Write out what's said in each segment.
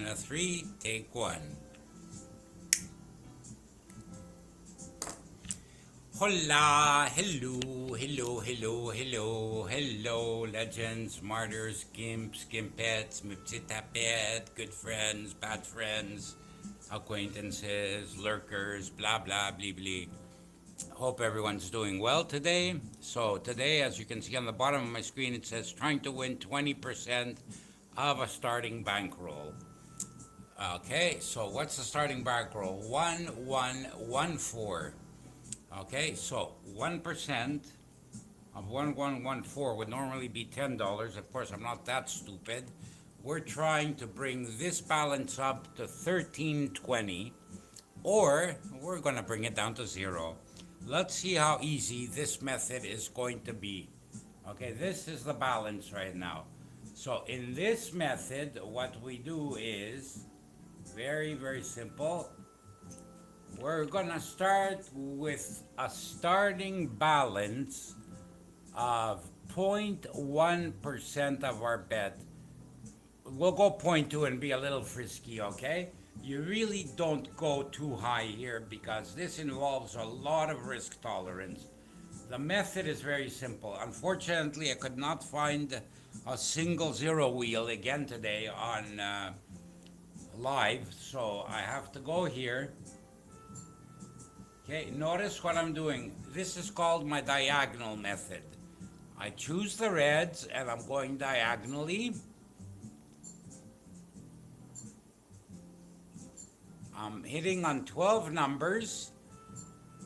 and a 3, take 1. Hola, hello, legends, martyrs, gimps, gimpettes, mipsitapet, good friends, bad friends, acquaintances, lurkers, blah, blah, blee, blee. Hope everyone's doing well today. So today, as you can see on the bottom of my screen, it says trying to win 20% of a starting bankroll. Okay, so what's the starting bankroll? 1114. Okay, so 1% of 1114 would normally be $10. Of course, I'm not that stupid. We're trying to bring this balance up to 1320, or we're going to bring it down to 0. Let's see how easy this method is going to be. Okay, this is the balance right now. So in this method, what we do is very, very simple. We're gonna start with a starting balance of 0.1% of our bet. We'll go 0.2 and be a little frisky, okay? You really don't go too high here because this involves a lot of risk tolerance. The method is very simple. Unfortunately, I could not find a single zero wheel again today on live, so I have to go here. Okay, notice what I'm doing. This is called my diagonal method. I choose the reds and I'm going diagonally. I'm hitting on 12 numbers.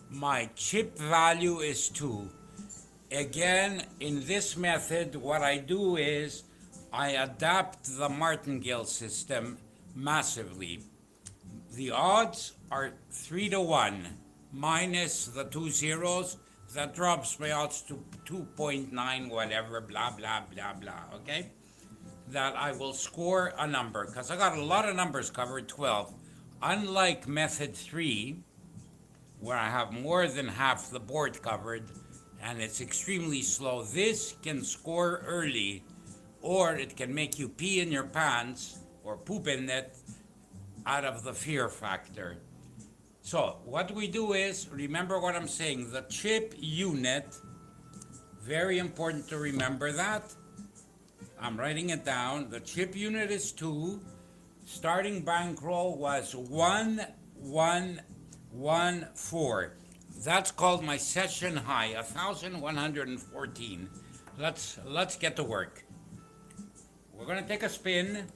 My chip value is 2. Again, in this method, what I do is I adapt the martingale system massively. The odds are 3 to 1. Minus the 2 zeros, that drops my odds to 2.9 whatever, blah, blah, blah, blah, okay? That I will score a number, because I got a lot of numbers covered, 12. Unlike method 3, where I have more than half the board covered, and it's extremely slow, this can score early, or it can make you pee in your pants, or poop in it, out of the fear factor. So what we do is, remember what I'm saying, the chip unit, very important to remember that. I'm writing it down. The chip unit is 2. Starting bankroll was 1114. That's called my session high, 1114. Let's get to work. We're going to take a spin.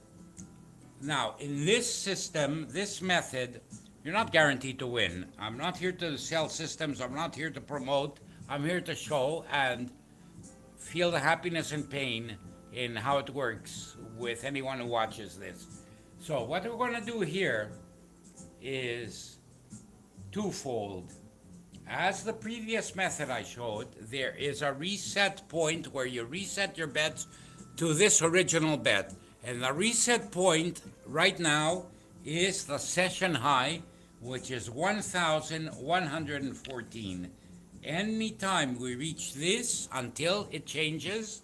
Now, in this system, this method, you're not guaranteed to win. I'm not here to sell systems. I'm not here to promote. I'm here to show and feel the happiness and pain in how it works with anyone who watches this. So what we're going to do here is twofold. As the previous method I showed, there is a reset point where you reset your bets to this original bet. And the reset point right now is the session high, which is 1114. Anytime we reach this until it changes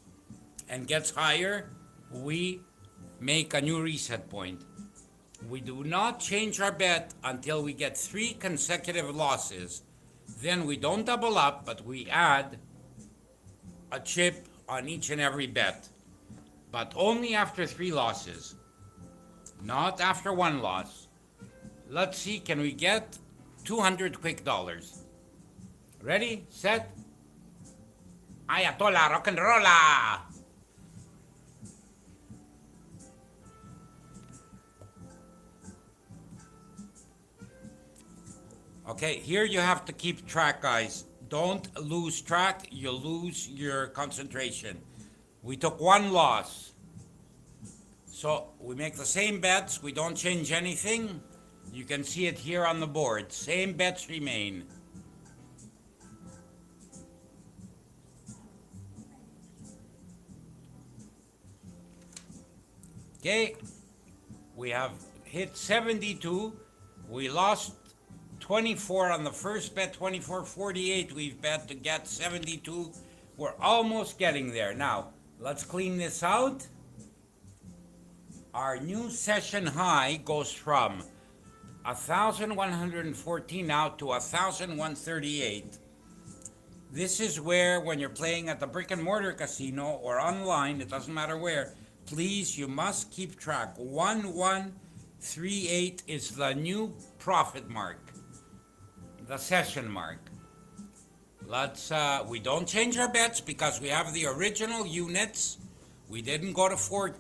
and gets higher, we make a new reset point. We do not change our bet until we get 3 consecutive losses. Then we don't double up, but we add a chip on each and every bet. But only after 3 losses, not after 1 loss. Let's see, can we get 200 quick dollars? Ready, set, Ayatollah rock and rolla. Okay, here you have to keep track, guys. Don't lose track, you lose your concentration. We took 1 loss. So we make the same bets, we don't change anything. You can see it here on the board. Same bets remain. Okay, we have hit 72. We lost 24 on the first bet, 24.48 we've bet to get 72. We're almost getting there. Now, let's clean this out. our new session high goes from 1,114 now to 1,138. This is where, when you're playing at the brick and mortar casino or online, it doesn't matter where, please, you must keep track. 1138 is the new profit mark, the session mark. We don't change our bets because we have the original units. We didn't go to four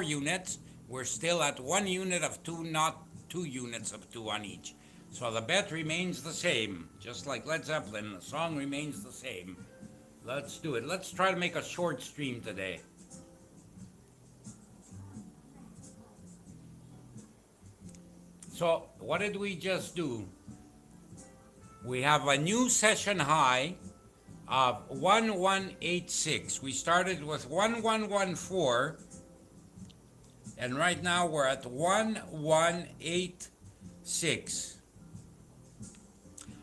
units. We're still at 1 unit of 2, not 2 units of 2 on each. So the bet remains the same, just like Led Zeppelin, the song remains the same. Let's do it. Let's try to make a short stream today. So what did we just do? We have a new session high of 1186. We started with 1114, and right now we're at 1186.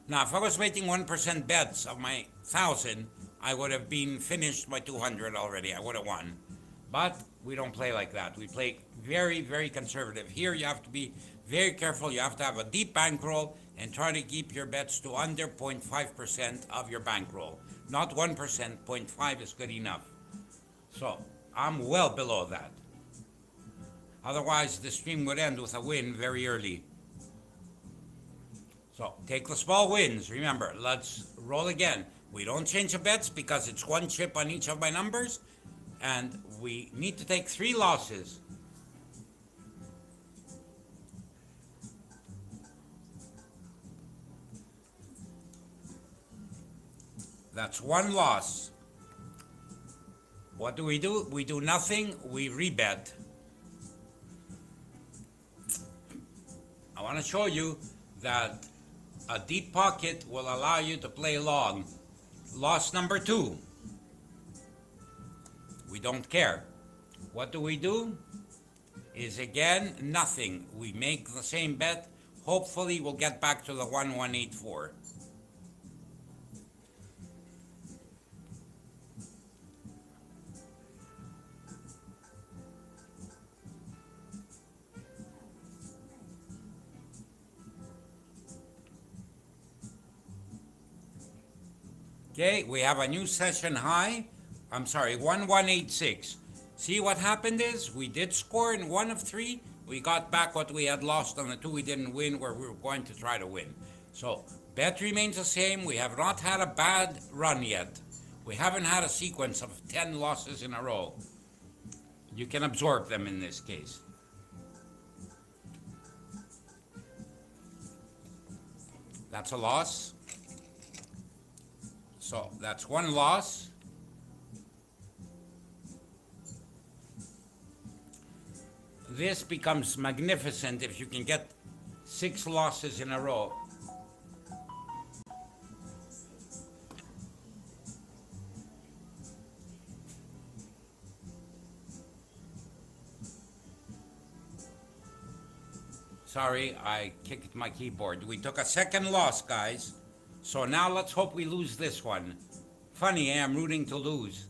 Now, if I was making 1% bets of my 1,000, I would have been finished my 200 already. I would have won. But we don't play like that. We play very, very conservative. Here you have to be very careful. You have to have a deep bankroll and try to keep your bets to under 0.5% of your bankroll. Not 1%, 0.5 is good enough. So I'm well below that. Otherwise, the stream would end with a win very early. So take the small wins. Remember, let's roll again. We don't change the bets because it's 1 chip on each of my numbers, and we need to take 3 losses. That's 1 loss. What do? We do nothing. We rebet. I want to show you that a deep pocket will allow you to play long. Loss number 2. We don't care. What do? Is again nothing. We make the same bet. Hopefully we'll get back to the 1184. Okay, we have a new session high. 1186. See what happened is we did score in 1 of 3. We got back what we had lost on the 2 we didn't win, where we were going to try to win. So bet remains the same. We have not had a bad run yet. We haven't had a sequence of 10 losses in a row. You can absorb them in this case. That's a loss. So that's 1 loss. This becomes magnificent if you can get 6 losses in a row. Sorry, I kicked my keyboard. We took a 2nd loss, guys. So now let's hope we lose this one. Funny, I'm rooting to lose.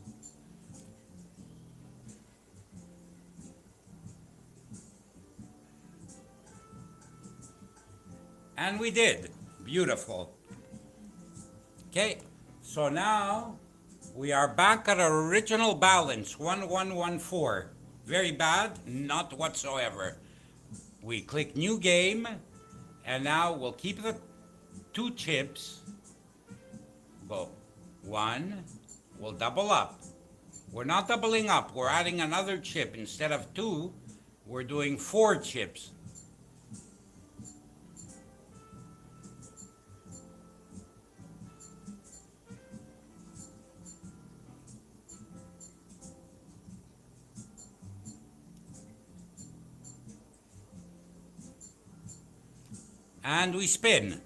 And we did. Beautiful. Okay, so now we are back at our original balance, 1114. Very bad? Not whatsoever. We click new game, and now we'll keep the 2 chips. Go 1. We'll double up. We're not doubling up. We're adding another chip. Instead of 2, we're doing 4 chips. And we spin.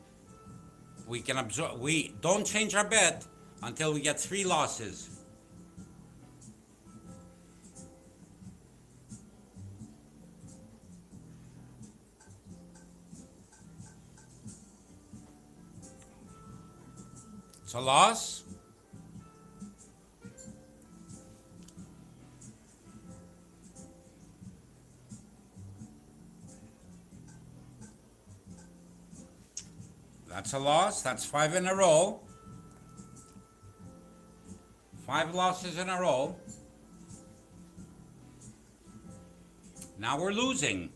We can absorb. We don't change our bet until we get 3 losses. It's a loss. That's a loss. That's 5 in a row. 5 losses in a row. Now we're losing.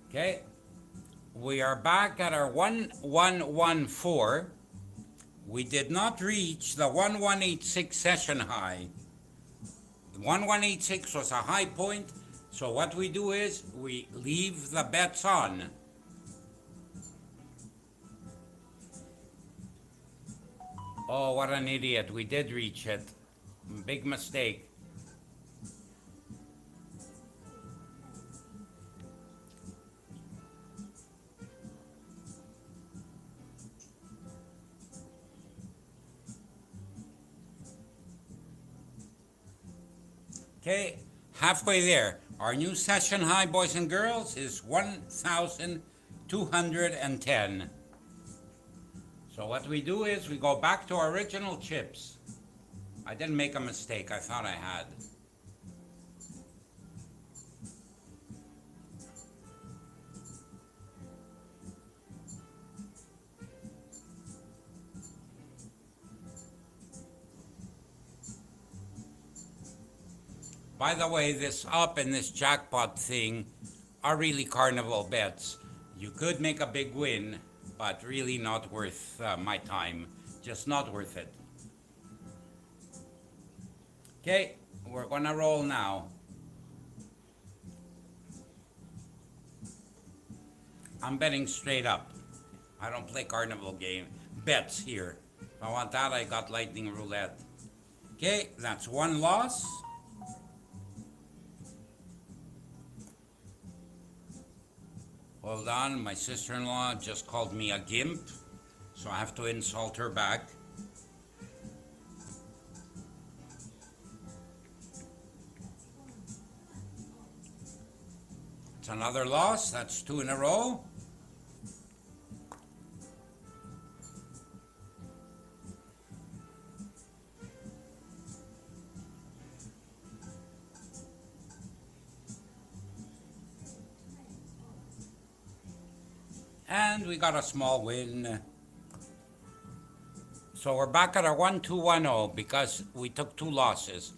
Okay. We are back at our 1114. We did not reach the 1186 session high. 1186 was a high point, so what we do is we leave the bets on. Oh, what an idiot. We did reach it. Big mistake. Okay, halfway there. Our new session high, boys and girls, is 1,210. So what we do is we go back to our original chips. I didn't make a mistake. I thought I had. By the way, this up and this jackpot thing are really carnival bets. You could make a big win, but really not worth my time. Just not worth it. Okay, we're gonna roll now. I'm betting straight up. I don't play carnival game bets here. If I want that, I got lightning roulette. Okay, that's 1 loss. Hold on, my sister-in-law just called me a gimp, so I have to insult her back. It's another loss. That's 2 in a row. And we got a small win. So we're back at our 1210 because we took 2 losses.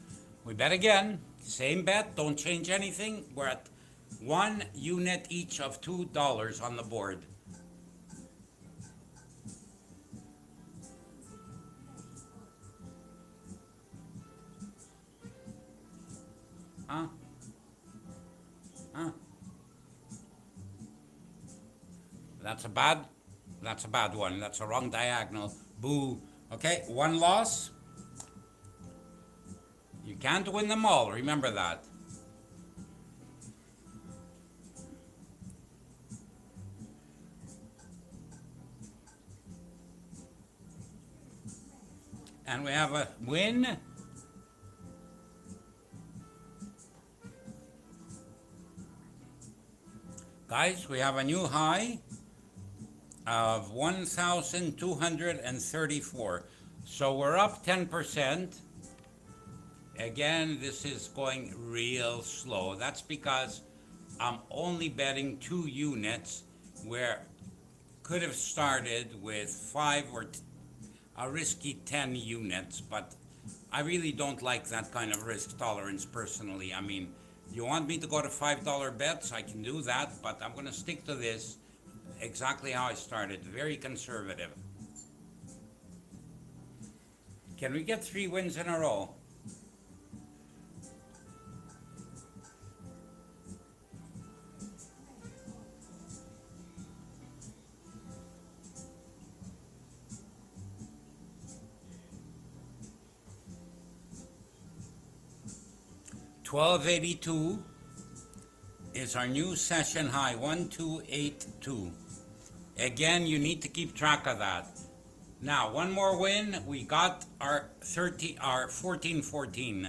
We bet again. Same bet. Don't change anything. We're at 1 unit each of $2 on the board. Huh? Huh? That's a bad one. That's a wrong diagonal. Boo. Okay, 1 loss. You can't win them all. Remember that. And we have a win. Guys, we have a new high of 1,234. So we're up 10%. Again, this is going real slow. That's because I'm only betting 2 units where could have started with 5 or a risky 10 units, but I really don't like that kind of risk tolerance personally. I mean, you want me to go to $5 bets, I can do that, but I'm going to stick to this exactly how I started, very conservative. Can we get 3 wins in a row? $12.82 is our new session high, 1282. Again, you need to keep track of that. Now, 1 more win, we got our 1414.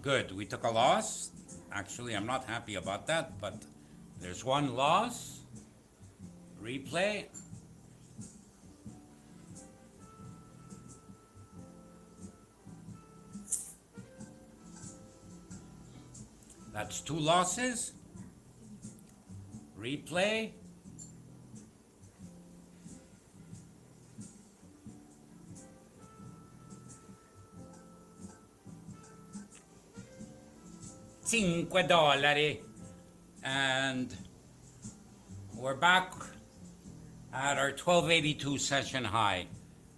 Good, we took a loss. Actually, I'm not happy about that, but There's one loss. Replay. That's two losses. Replay. $5. And we're back at our 1282 session high.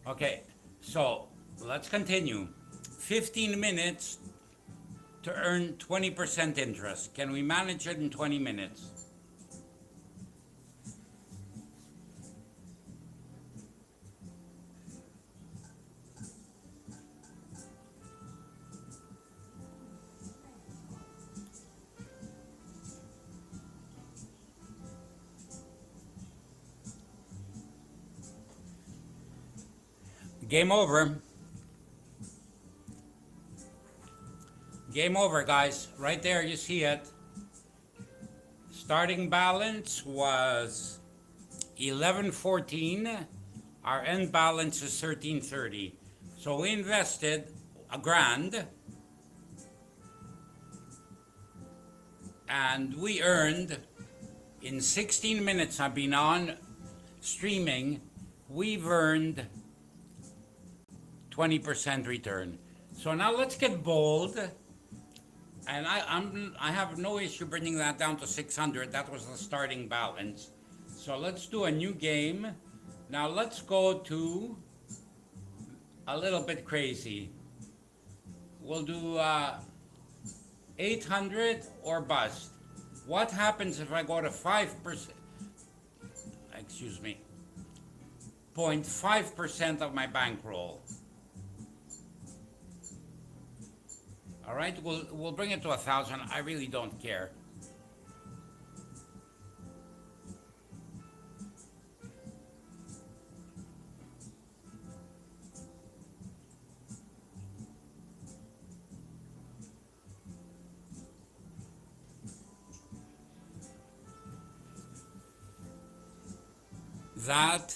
Okay, so let's continue. 15 minutes to earn 20% interest. Can we manage it in 20 minutes? Game over. Game over, guys. Right there, you see it. Starting balance was 1114. Our end balance is 1330. So we invested $1,000 and we earned, in 16 minutes I've been on streaming, we've earned 20% return. So now let's get bold. And I have no issue bringing that down to 600. That was the starting balance. So let's do a new game. Now let's go to a little bit crazy. We'll do 800 or bust. What happens if I go to 5%? Excuse me. 0.5% of my bankroll. All right, we'll bring it to 1,000. I really don't care. That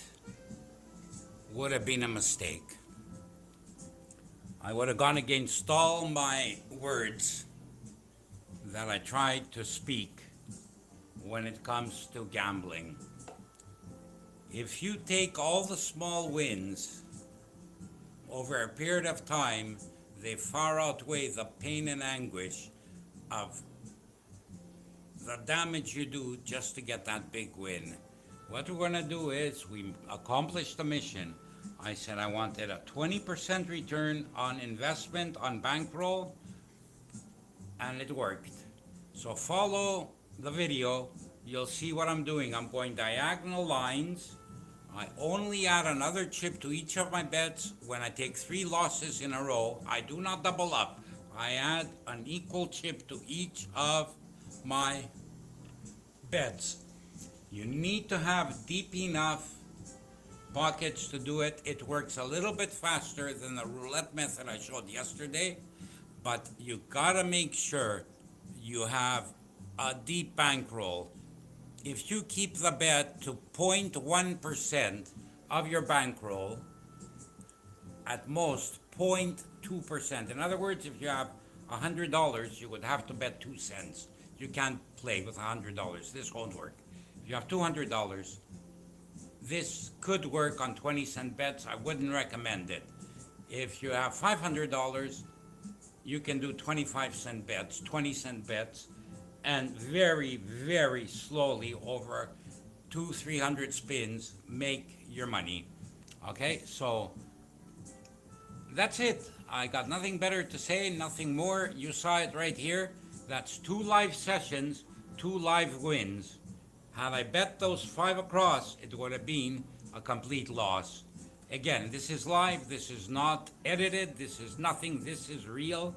would have been a mistake. I would have gone against all my words that I tried to speak when it comes to gambling. If you take all the small wins over a period of time, they far outweigh the pain and anguish of the damage you do just to get that big win. What we're going to do is we accomplish the mission. I said I wanted a 20% return on investment on bankroll, and it worked. So follow the video. You'll see what I'm doing. I'm going diagonal lines. I only add another chip to each of my bets when I take 3 losses in a row. I do not double up. I add an equal chip to each of my bets. You need to have deep enough pockets to do it. It works a little bit faster than the roulette method I showed yesterday, but you gotta make sure you have a deep bankroll. If you keep the bet to 0.1% of your bankroll, at most 0.2%. In other words, if you have $100, you would have to bet 2 cents. You can't play with $100. This won't work. If you have $200, this could work on 20-cent bets. I wouldn't recommend it. If you have $500, you can do 25-cent bets, 20-cent bets, and very, very slowly over 200-300 spins, make your money. Okay, so that's it. I got nothing better to say, nothing more. You saw it right here. That's 2 live sessions, 2 live wins. Had I bet those 5 across, it would have been a complete loss. Again, this is live, this is not edited, this is nothing, this is real.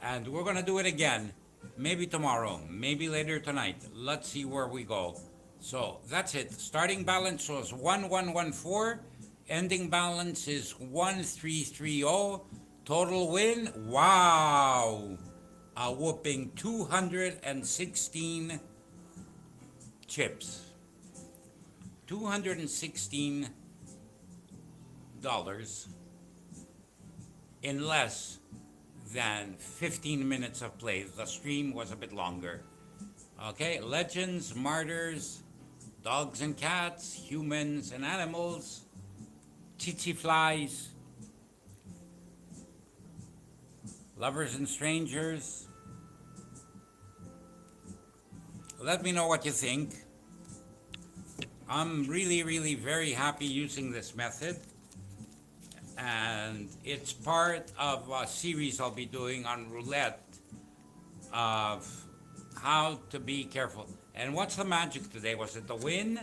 And we're going to do it again. Maybe tomorrow, maybe later tonight. Let's see where we go. So that's it. Starting balance was 1114. Ending balance is 1330. Total win, wow, a whooping $216. chips. $216 in less than 15 minutes of play. The stream was a bit longer. Okay, legends, martyrs, dogs and cats, humans and animals, tsetse flies, lovers and strangers. Let me know what you think. I'm really very happy using this method, and it's part of a series I'll be doing on roulette of how to be careful. And what's the magic today? Was it the win?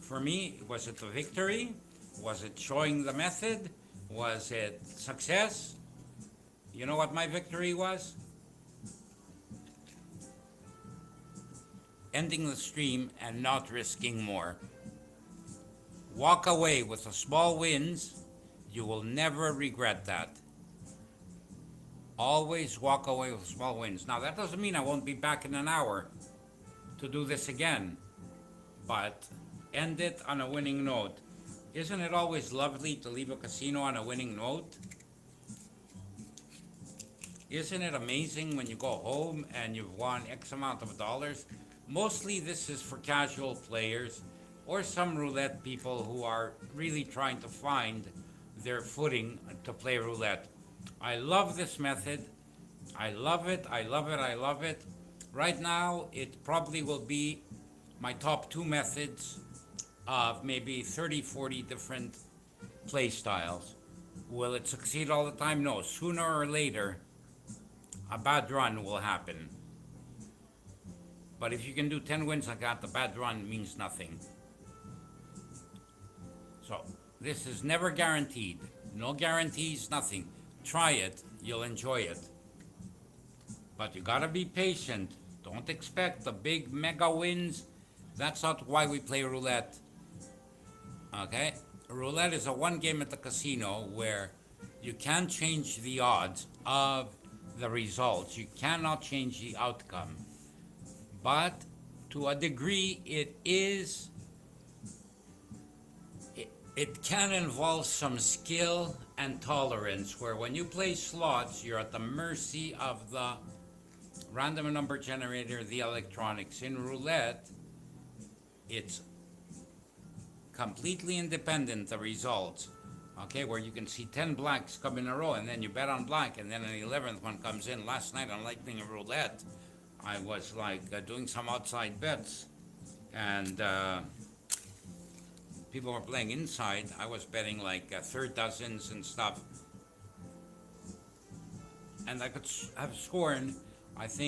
For me, was it the victory? Was it showing the method? Was it success? You know what my victory was? Ending the stream and not risking more. Walk away with the small wins. You will never regret that. Always walk away with small wins. Now, that doesn't mean I won't be back in an hour to do this again, but end it on a winning note. Isn't it always lovely to leave a casino on a winning note? Isn't it amazing when you go home and you've won X amount of dollars? Mostly this is for casual players or some roulette people who are really trying to find their footing to play roulette. I love this method. I love it. Right now, it probably will be my top two methods of maybe 30, 40 different play styles. Will it succeed all the time? No. Sooner or later, a bad run will happen. But if you can do 10 wins like that, the bad run means nothing. So, this is never guaranteed. No guarantees, nothing. Try it, you'll enjoy it. But you gotta be patient. Don't expect the big mega wins. That's not why we play roulette. Okay? Roulette is a one game at the casino where you can't change the odds of the results. You cannot change the outcome. But to a degree, it can involve some skill and tolerance, where when you play slots, you're at the mercy of the random number generator, the electronics. In roulette, it's completely independent, the results. Okay, where you can see 10 blacks come in a row, and then you bet on black, and then an 11th one comes in. Last night on Lightning Roulette, I was doing some outside bets, and people were playing inside. I was betting third dozens and stuff, and I could have scored, I think,